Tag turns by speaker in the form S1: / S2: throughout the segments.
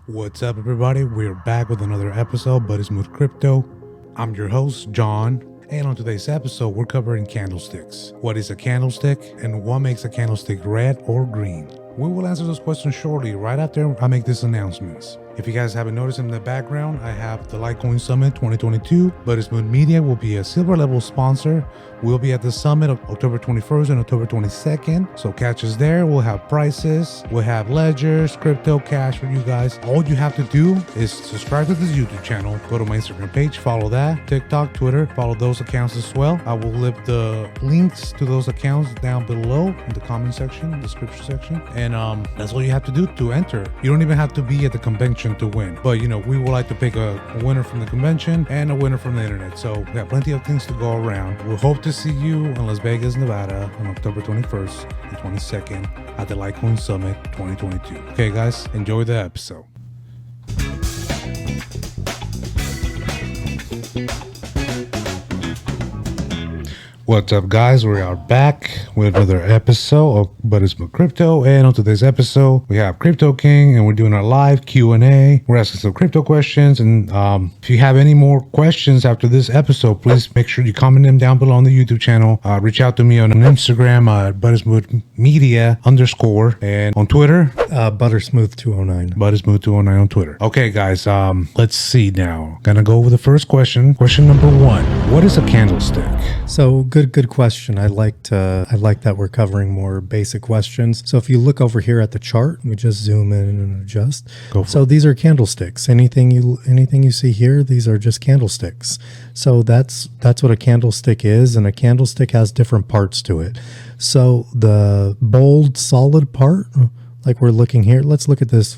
S1: What's up, everybody? We're back with another episode, but it's Smooth Crypto. I'm your host, John, and on today's episode, we're covering candlesticks. What is a candlestick, and what makes a candlestick red or green? We will answer those questions shortly, right after I make these announcements. If you guys haven't noticed in the background, I have the Litecoin Summit 2022, but Smooth Media will be a silver level sponsor. We'll be at the summit of October 21st and October 22nd. So catch us there. We'll have prices, we'll have ledgers, crypto, cash for you guys. All you have to do is subscribe to this YouTube channel, go to my Instagram page, follow that, TikTok, Twitter, follow those accounts as well. I will leave the links to those accounts down below in the comment section, description section. And that's all you have to do to enter. You don't even have to be at the convention to win, but we would like to pick a winner from the convention and a winner from the internet. So we have plenty of things to go around. We hope to see you in Las Vegas, Nevada on October 21st and 22nd at the Litecoin Summit 2022. Okay, guys, enjoy the episode. What's up, guys? We are back with another episode of But It's Smooth Crypto, and on today's episode we have Crypto King, and we're doing our live Q&A. We're asking some crypto questions, and if you have any more questions after this episode, please make sure you comment them down below on the YouTube channel. Reach out to me on Instagram at buttersmoothmedia_, and on Twitter
S2: Buttersmooth209.
S1: Buttersmooth209 on Twitter. Okay, guys, let's see now. Gonna go over the first question. Question number 1: what is a candlestick?
S2: So good question. I like that we're covering more basic questions. So if you look over here at the chart, we just zoom in and adjust. So these are candlesticks. Anything you see here, these are just candlesticks. So that's what a candlestick is, and a candlestick has different parts to it. So the bold solid part, like we're looking here, let's look at this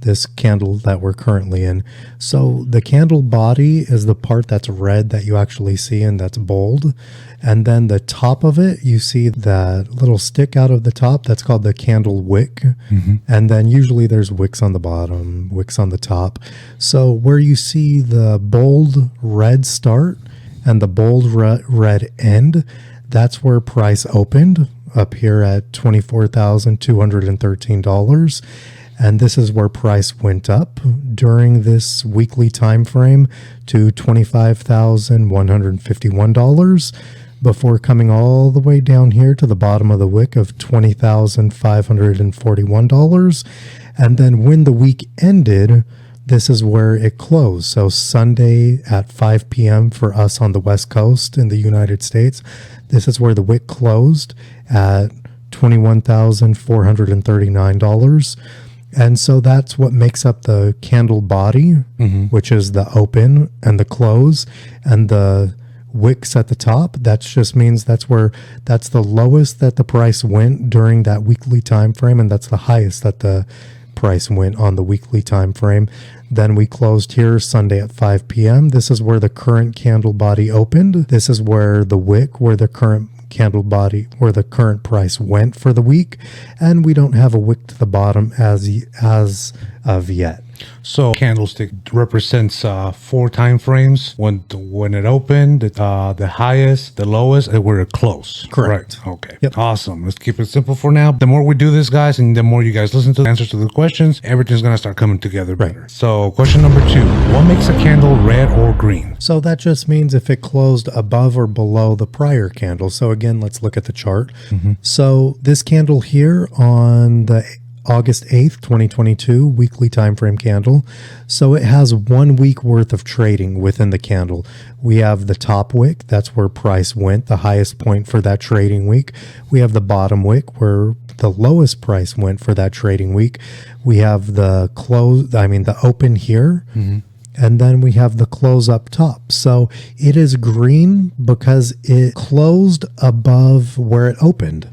S2: this candle that we're currently in. So the candle body is the part that's red that you actually see, and that's bold. And then the top of it, you see that little stick out of the top, that's called the candle wick. Mm-hmm. And then usually there's wicks on the bottom, wicks on the top. So where you see the bold red start and the bold red end, that's where price opened, up here at $24,213. And this is where price went up during this weekly time frame to $25,151 before coming all the way down here to the bottom of the wick of $20,541. And then when the week ended, this is where it closed. So Sunday at 5 p.m. for us on the West Coast in the United States, this is where the wick closed at $21,439. And so that's what makes up the candle body, which is the open and the close, and the wicks at the top. That just means that's the lowest that the price went during that weekly time frame, and that's the highest that the price went on the weekly time frame. Then we closed here Sunday at 5 p.m. This is where the current candle body opened. This is where the wick, where the current candle body, where the current price went for the week, and we don't have a wick to the bottom as of yet.
S1: So candlestick represents 4 time frames: when it opened, the highest, the lowest, and where it closed.
S2: Correct.
S1: Right. Okay.
S2: Yep.
S1: Awesome. Let's keep it simple for now. The more we do this, guys, and the more you guys listen to the answers to the questions, everything's gonna start coming together better. Right. So question number 2: what makes a candle red or green?
S2: So that just means if it closed above or below the prior candle. So again, let's look at the chart. So this candle here on the August 8th, 2022 weekly time frame candle. So it has 1 week worth of trading within the candle. We have the top wick, that's where price went, the highest point for that trading week. We have the bottom wick, where the lowest price went for that trading week. We have the the open here. And then we have the close up top. So it is green because it closed above where it opened.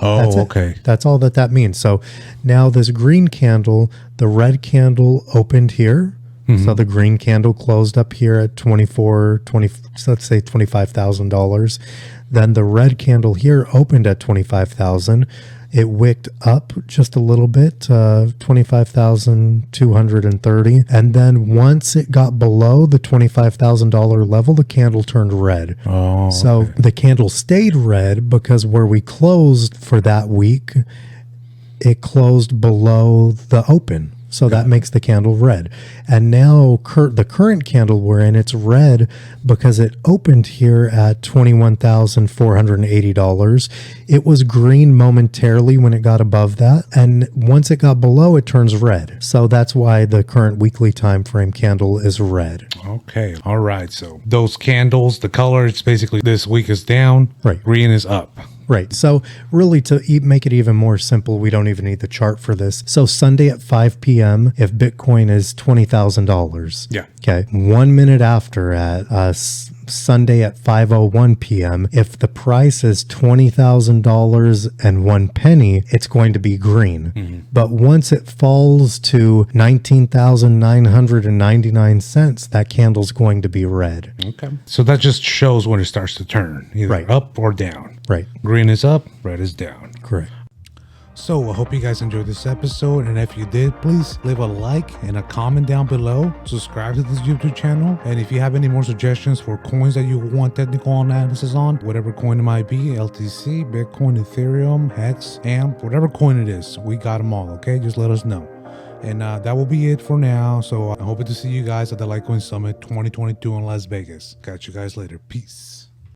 S1: Oh, okay.
S2: That's all that means. So now this green candle, the red candle opened here. So the green candle closed up here at let's say $25,000. Then the red candle here opened at $25,000. It wicked up just a little bit, $25,230. And then once it got below the $25,000 level, the candle turned red.
S1: Oh,
S2: so the candle stayed red because where we closed for that week, it closed below the open So that makes the candle red. And now the current candle we're in, it's red because it opened here at $21,480. It was green momentarily when it got above that. And once it got below, it turns red. So that's why the current weekly time frame candle is red.
S1: Okay. All right. So those candles, the color, it's basically this week is down.
S2: Right.
S1: Green is up.
S2: Right. So really to make it even more simple, we don't even need the chart for this. So Sunday at 5 p.m., if Bitcoin is $20,000.
S1: Yeah.
S2: Okay. 1 minute after at Sunday at 5:01 p.m., if the price is $20,000.01, it's going to be green. Mm-hmm. But once it falls to 19,999 cents, that candle's going to be red.
S1: Okay. So that just shows when it starts to turn, either up or down.
S2: Right.
S1: Green is up, red is down.
S2: Correct.
S1: So I hope you guys enjoyed this episode, and if you did, please leave a like and a comment down below. Subscribe to this YouTube channel, and if you have any more suggestions for coins that you want technical analysis on, whatever coin it might be, LTC, Bitcoin, Ethereum, Hex, AMP, whatever coin it is, we got them all. Okay, just let us know. And that will be it for now. So I hope to see you guys at the Litecoin Summit 2022 in Las Vegas. Catch you guys later. Peace.